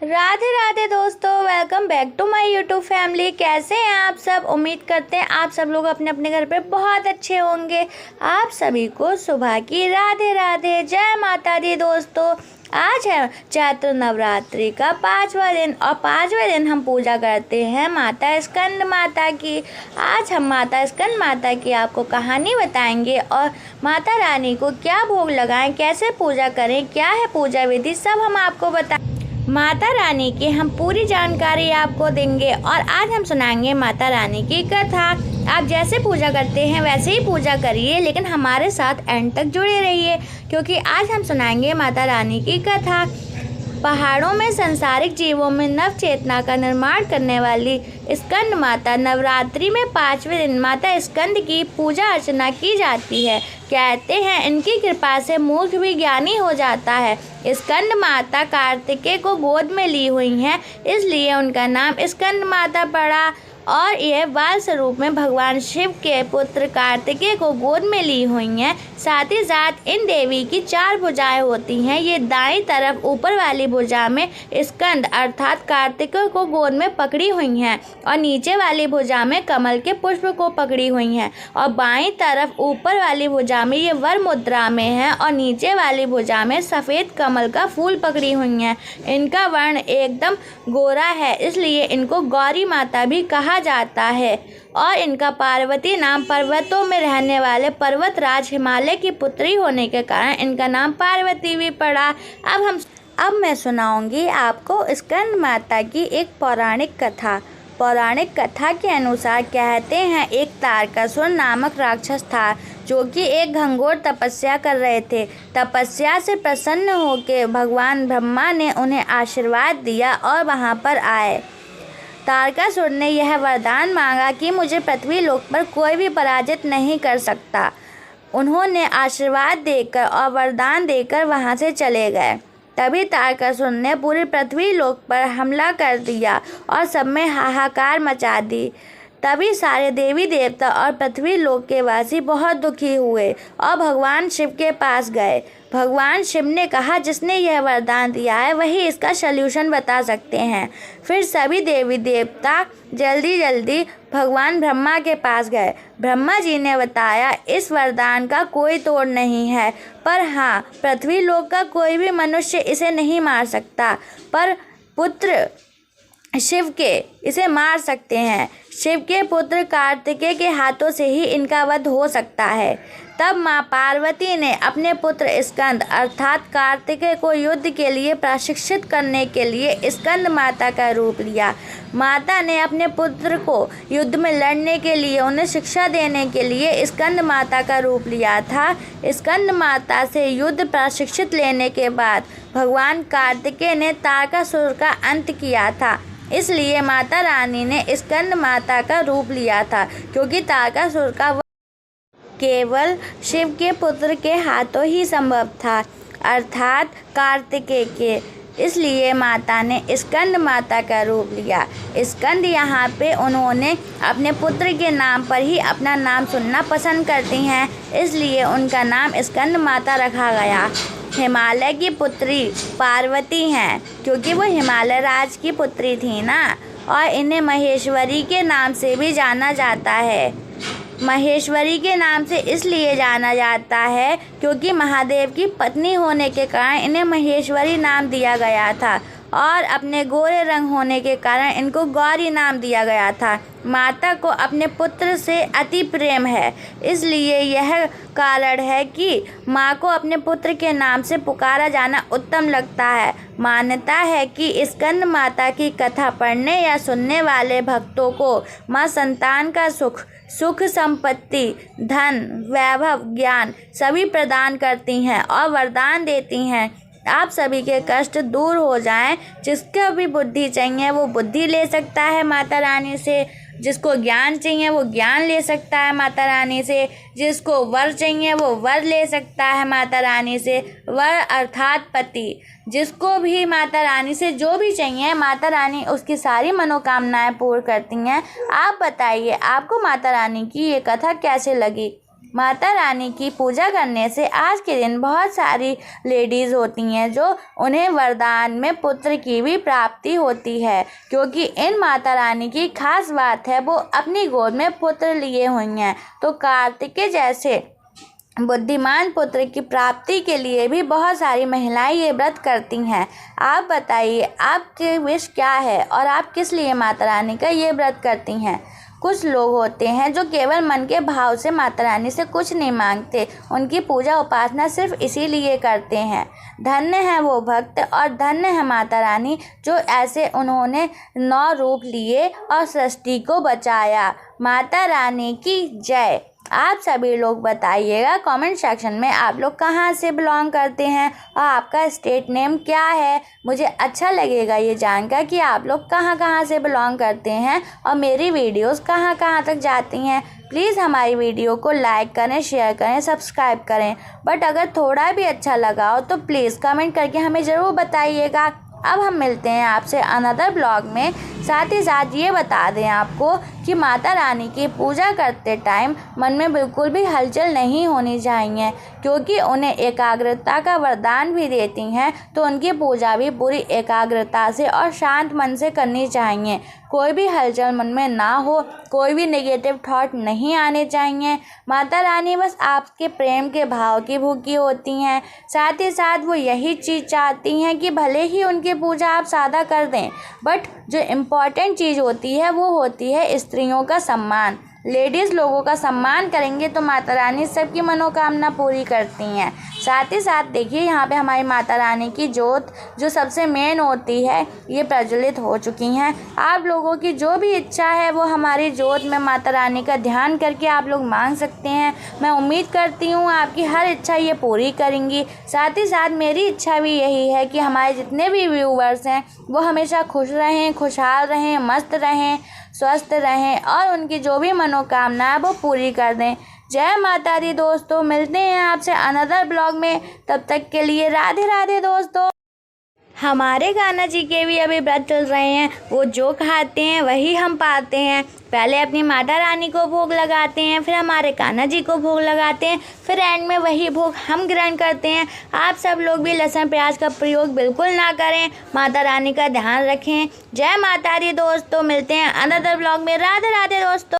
राधे राधे दोस्तों, welcome back to my YouTube family. कैसे हैं आप सब? उम्मीद करते हैं आप सब लोग अपने अपने घर पे बहुत अच्छे होंगे। आप सभी को सुबह की राधे राधे, जय माता दी। दोस्तों, आज है चैत्र नवरात्रि का 5वां दिन और 5वें दिन हम पूजा करते हैं माता स्कंद माता की। आज हम माता स्कंद माता की आपको कहानी बताएंगे और माता रानी को क्या भोग लगाएं, कैसे पूजा करें, क्या है पूजा विधि, सब हम आपको बताएं। माता रानी की हम पूरी जानकारी आपको देंगे और आज हम सुनाएंगे माता रानी की कथा। आप जैसे पूजा करते हैं वैसे ही पूजा करिए, लेकिन हमारे साथ एंड तक जुड़े रहिए क्योंकि आज हम सुनाएंगे माता रानी की कथा। पहाड़ों में संसारिक जीवों में नव चेतना का निर्माण करने वाली स्कंद माता नवरात्रि में 5वें दिन माता स्कंद की पूजा अर्चना की जाती है। कहते हैं इनकी कृपा से मूर्ख भी ज्ञानी हो जाता है। स्कंद माता कार्तिकेय को गोद में ली हुई हैं, इसलिए उनका नाम स्कंद माता पड़ा और यह बाल स्वरूप में भगवान शिव के पुत्र कार्तिकेय को गोद में ली हुई हैं। साथ ही साथ इन देवी की 4 भुजाएं होती हैं। ये दाईं तरफ ऊपर वाली भुजा में स्कंद अर्थात कार्तिकेय को गोद में पकड़ी हुई हैं और नीचे वाली भुजा में कमल के पुष्प को पकड़ी हुई हैं और बाईं तरफ ऊपर वाली भुजा में ये वर मुद्रा में है और नीचे वाली भुजा में सफ़ेद कमल का फूल पकड़ी हुई हैं। इनका वर्ण एकदम गोरा है, इसलिए इनको गौरी माता भी कहा जाता है और इनका पार्वती नाम पर्वतों में रहने वाले पर्वतराज हिमालय की पुत्री होने के कारण इनका नाम पार्वती भी पड़ा। अब मैं सुनाऊंगी आपको स्कंद माता की एक पौराणिक कथा। पौराणिक कथा के अनुसार कहते हैं एक तारकासुर नामक राक्षस था जो कि एक घंघोर तपस्या कर रहे थे। तपस्या से प्रसन्न होकर भगवान ब्रह्मा ने उन्हें आशीर्वाद दिया और वहां पर आए। तारकासुर ने यह वरदान मांगा कि मुझे पृथ्वी लोक पर कोई भी पराजित नहीं कर सकता। उन्होंने आशीर्वाद देकर और वरदान देकर वहां से चले गए। तभी तारकासुर ने पूरी पृथ्वी लोक पर हमला कर दिया और सब में हाहाकार मचा दी। तभी सारे देवी देवता और पृथ्वी लोक के वासी बहुत दुखी हुए और भगवान शिव के पास गए। भगवान शिव ने कहा जिसने यह वरदान दिया है वही इसका सल्यूशन बता सकते हैं। फिर सभी देवी देवता जल्दी जल्दी भगवान ब्रह्मा के पास गए। ब्रह्मा जी ने बताया इस वरदान का कोई तोड़ नहीं है, पर हाँ पृथ्वी लोक का कोई भी मनुष्य इसे नहीं मार सकता, पर पुत्र शिव के इसे मार सकते हैं। शिव के पुत्र कार्तिकेय के हाथों से ही इनका वध हो सकता है। तब माँ पार्वती ने अपने पुत्र स्कंद अर्थात कार्तिकेय को युद्ध के लिए प्रशिक्षित करने के लिए स्कंद माता का रूप लिया। माता ने अपने पुत्र को युद्ध में लड़ने के लिए उन्हें शिक्षा देने के लिए स्कंद माता का रूप लिया था। स्कंद माता से युद्ध प्रशिक्षित लेने के बाद भगवान कार्तिकेय ने तारकासुर का अंत किया था, इसलिए माता रानी ने स्कंद माता का रूप लिया था क्योंकि तारकासुर का वध केवल शिव के पुत्र के हाथों ही संभव था अर्थात कार्तिकेय के, इसलिए माता ने स्कंद माता का रूप लिया। स्कंद यहाँ पे उन्होंने अपने पुत्र के नाम पर ही अपना नाम सुनना पसंद करती हैं, इसलिए उनका नाम स्कंद माता रखा गया। हिमालय की पुत्री पार्वती हैं क्योंकि वो हिमालय राज की पुत्री थी ना, और इन्हें महेश्वरी के नाम से भी जाना जाता है। महेश्वरी के नाम से इसलिए जाना जाता है क्योंकि महादेव की पत्नी होने के कारण इन्हें महेश्वरी नाम दिया गया था और अपने गोरे रंग होने के कारण इनको गौरी नाम दिया गया था। माता को अपने पुत्र से अति प्रेम है, इसलिए यह कारण है कि माँ को अपने पुत्र के नाम से पुकारा जाना उत्तम लगता है। मान्यता है कि स्कंद माता की कथा पढ़ने या सुनने वाले भक्तों को माँ संतान का सुख संपत्ति, धन, वैभव, ज्ञान सभी प्रदान करती हैं और वरदान देती हैं। आप सभी के कष्ट दूर हो जाएं। जिसको भी बुद्धि चाहिए वो बुद्धि ले सकता है माता रानी से, जिसको ज्ञान चाहिए वो ज्ञान ले सकता है माता रानी से, जिसको वर चाहिए वो वर ले सकता है माता रानी से। वर अर्थात पति, जिसको भी माता रानी से जो भी चाहिए माता रानी उसकी सारी मनोकामनाएं पूर्ण करती हैं। आप बताइए आपको माता रानी की ये कथा कैसे लगी? माता रानी की पूजा करने से आज के दिन बहुत सारी लेडीज़ होती हैं जो उन्हें वरदान में पुत्र की भी प्राप्ति होती है, क्योंकि इन माता रानी की खास बात है वो अपनी गोद में पुत्र लिए हुई हैं। तो कार्तिकेय जैसे बुद्धिमान पुत्र की प्राप्ति के लिए भी बहुत सारी महिलाएं ये व्रत करती हैं। आप बताइए आपके विश क्या है और आप किस लिए माता रानी का ये व्रत करती हैं। कुछ लोग होते हैं जो केवल मन के भाव से माता रानी से कुछ नहीं मांगते, उनकी पूजा उपासना सिर्फ इसीलिए करते हैं। धन्य है वो भक्त और धन्य है माता रानी जो ऐसे उन्होंने 9 रूप लिए और सृष्टि को बचाया। माता रानी की जय। आप सभी लोग बताइएगा कमेंट सेक्शन में आप लोग कहाँ से बिलोंग करते हैं और आपका स्टेट नेम क्या है। मुझे अच्छा लगेगा ये जानकर कि आप लोग कहाँ कहाँ से बिलोंग करते हैं और मेरी वीडियोस कहाँ कहाँ तक जाती हैं। प्लीज़ हमारी वीडियो को लाइक करें, शेयर करें, सब्सक्राइब करें। बट अगर थोड़ा भी अच्छा लगा हो तो प्लीज़ कमेंट करके हमें ज़रूर बताइएगा। अब हम मिलते हैं आपसे अनदर ब्लॉग में। साथ ही साथ ये बता दें आपको कि माता रानी की पूजा करते टाइम मन में बिल्कुल भी हलचल नहीं होनी चाहिए, क्योंकि उन्हें एकाग्रता का वरदान भी देती हैं। तो उनकी पूजा भी पूरी एकाग्रता से और शांत मन से करनी चाहिए। कोई भी हलचल मन में ना हो, कोई भी नेगेटिव थॉट नहीं आने चाहिए। माता रानी बस आपके प्रेम के भाव की भूखी होती हैं। साथ ही साथ वो यही चीज़ चाहती हैं कि भले ही उनकी पूजा आप सादा कर दें, बट जो इम्पॉर्टेंट चीज़ होती है वो होती है स्त्रियों का सम्मान। लेडीज़ लोगों का सम्मान करेंगे तो माता रानी सबकी मनोकामना पूरी करती हैं। साथ ही साथ देखिए यहाँ पे हमारी माता रानी की जोत जो सबसे मेन होती है ये प्रज्वलित हो चुकी हैं। आप लोगों की जो भी इच्छा है वो हमारी जोत में माता रानी का ध्यान करके आप लोग मांग सकते हैं। मैं उम्मीद करती हूँ आपकी हर इच्छा ये पूरी करेंगी। साथ ही साथ मेरी इच्छा भी यही है कि हमारे जितने भी व्यूवर्स हैं वो हमेशा खुश रहें, खुशहाल रहें, मस्त रहें, स्वस्थ रहें और उनकी जो भी मनोकामना है वो पूरी कर दें। जय माता दी दोस्तों। मिलते हैं आपसे अनदर ब्लॉग में, तब तक के लिए राधे राधे दोस्तों। हमारे कान्हा जी के भी अभी व्रत चल रहे हैं। वो जो खाते हैं वही हम पाते हैं। पहले अपनी माता रानी को भोग लगाते हैं, फिर हमारे कान्हा जी को भोग लगाते हैं, फिर एंड में वही भोग हम ग्रहण करते हैं। आप सब लोग भी लहसुन प्याज का प्रयोग बिल्कुल ना करें, माता रानी का ध्यान रखें। जय माता दी दोस्तों। मिलते हैं अनदर ब्लॉग में। राधे राधे दोस्तों।